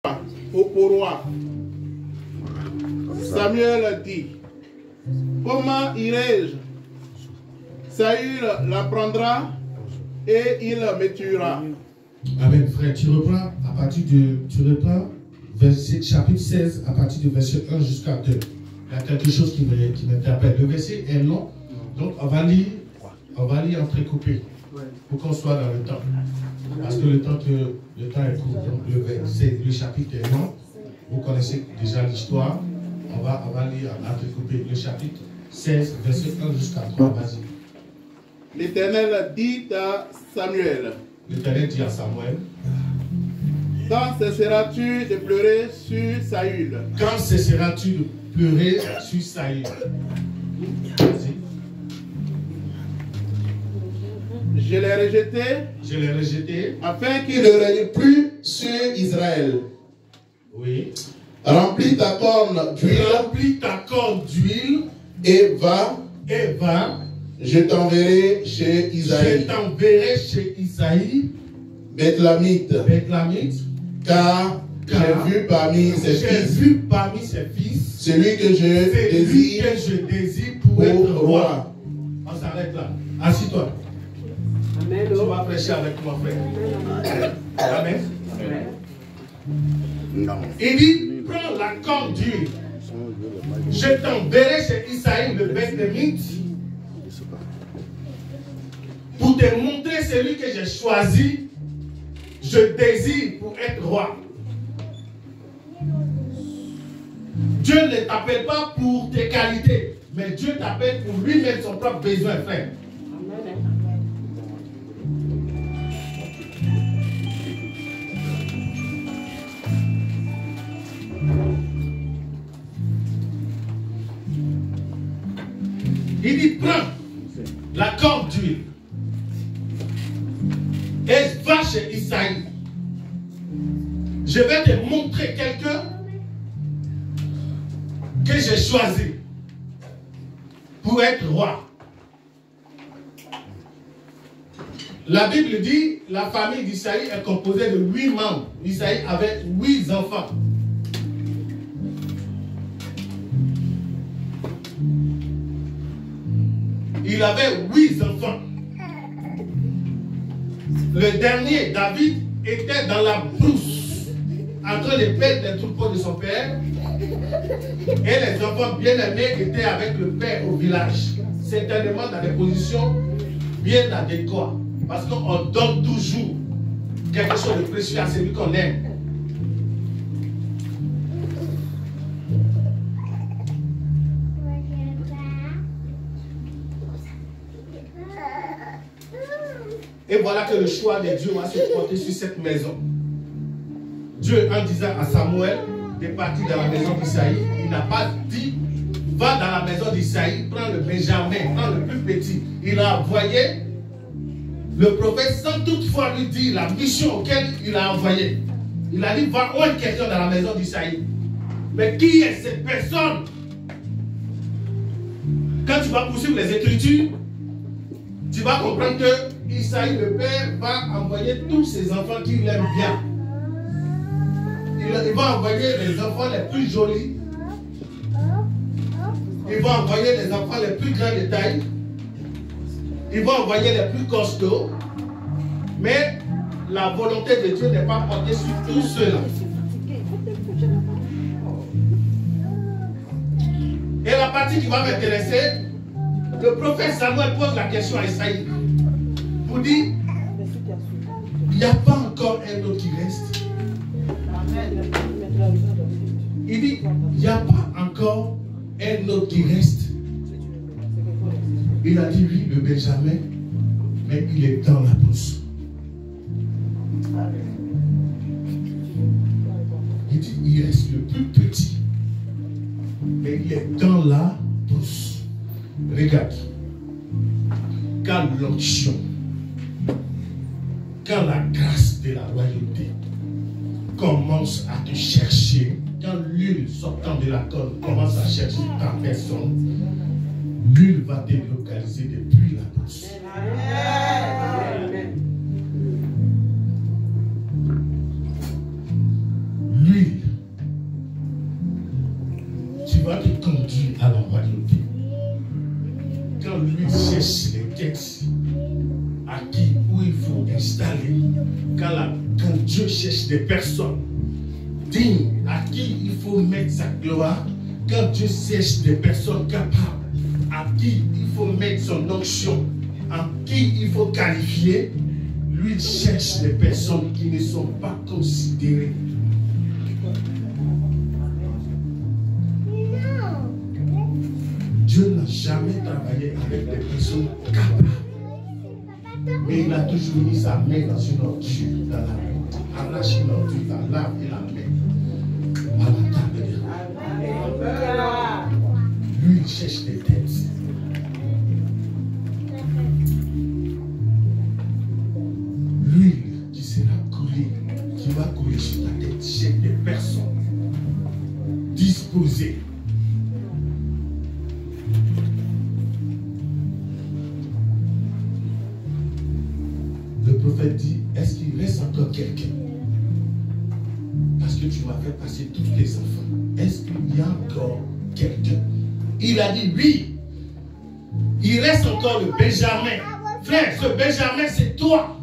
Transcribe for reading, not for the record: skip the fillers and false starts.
au roi. Samuel dit, comment irai-je? Saül la prendra et il me tuera. Amen, frère. Tu reprends à partir de, verset, chapitre 16, à partir du verset 1 jusqu'à 2. Il y a quelque chose qui m'interpelle. Le verset est long, donc on va lire entrecoupé pour qu'on soit dans le temps. Parce que le temps est court. Donc le chapitre est long. Vous connaissez déjà l'histoire. On va lire entrecoupé le chapitre 16, verset 1 jusqu'à 3. Vas-y. L'Éternel dit à Samuel. L'Éternel dit à Samuel. Quand cesseras-tu de pleurer sur Saül? Quand cesseras-tu de pleurer sur Saül? Vas-y. Je l'ai rejeté. Je l'ai rejeté. Afin qu'il ne règne plus sur Israël. Oui. Remplis ta corne d'huile. Remplis ta corne d'huile. Et va. Et va. Je t'enverrai chez Isaïe. Je t'enverrai chez Isaïe. Bethlamite. Bethlamite. Car j'ai vu parmi ses fils. Celui que je désire pour être roi. On s'arrête là. Assis-toi. Amen. Tu vas prêcher avec moi, frère. Amen. Non. Il dit, prends la corne d'huile. Je t'enverrai chez Isaïe le Bethlémite pour te montrer celui que j'ai choisi. Je désire pour être roi. Dieu ne t'appelle pas pour tes qualités, mais Dieu t'appelle pour lui-même son propre besoin, frère. Il dit, prends la corde d'huile et va chez Isaïe. Je vais te montrer quelqu'un que j'ai choisi pour être roi. La Bible dit, la famille d'Isaïe est composée de 8 membres. Isaïe avait 8 enfants. Il avait 8 enfants. Le dernier, David, était dans la brousse, en train de perdre les troupeaux de son père. Et les enfants bien-aimés étaient avec le père au village. Certainement dans des positions bien adéquates. Parce qu'on donne toujours quelque chose de précieux à celui qu'on aime. Et voilà que le choix de Dieu va se porter sur cette maison. Dieu, en disant à Samuel de partir dans la maison d'Isaïe, il n'a pas dit, va dans la maison d'Isaïe, prends le Benjamin, prends le plus petit. Il a envoyé le prophète sans toutefois lui dire la mission auquel il a envoyé. Il a dit, va où est quelqu'un dans la maison d'Isaïe. Mais qui est cette personne? Quand tu vas poursuivre les Écritures, tu vas comprendre que Isaïe, le père, va envoyer tous ses enfants qu'il aime bien. Il va envoyer les enfants les plus jolis. Il va envoyer les enfants les plus grands de taille. Il va envoyer les plus costauds. Mais la volonté de Dieu n'est pas portée sur tous ceux-là. Et la partie qui va m'intéresser, le prophète Samuel pose la question à Isaïe. Pour dire, il n'y a pas encore un autre qui reste. Il dit, il n'y a pas encore un autre qui reste. Il a dit, oui, le Benjamin, mais il est dans la brousse. Il dit, il reste le plus petit, mais il est dans la brousse. Regarde, quand l'onction, quand la grâce de la royauté commence à te chercher, quand l'huile sortant de la corne commence à chercher ta personne, l'huile va délocaliser depuis la brousse. à qui, où il faut installer. Quand Dieu cherche des personnes dignes, à qui il faut mettre sa gloire, quand Dieu cherche des personnes capables, à qui il faut mettre son onction, à qui il faut qualifier, lui il cherche des personnes qui ne sont pas considérées. Dieu n'a jamais travaillé avec des personnes capables. Mais il a toujours mis sa main dans une ordure, dans la route, arrache une ordure, la lave et la met à la table. Lui, il cherche des têtes. L'huile qui sera coulée, qui va couler sur ta tête, chez des personnes disposées. Le prophète dit, est-ce qu'il reste encore quelqu'un? Parce que tu m'as fait passer tous tes enfants. Est-ce qu'il y a encore quelqu'un? Il a dit oui. Il reste encore le Benjamin. Frère, ce Benjamin, c'est toi.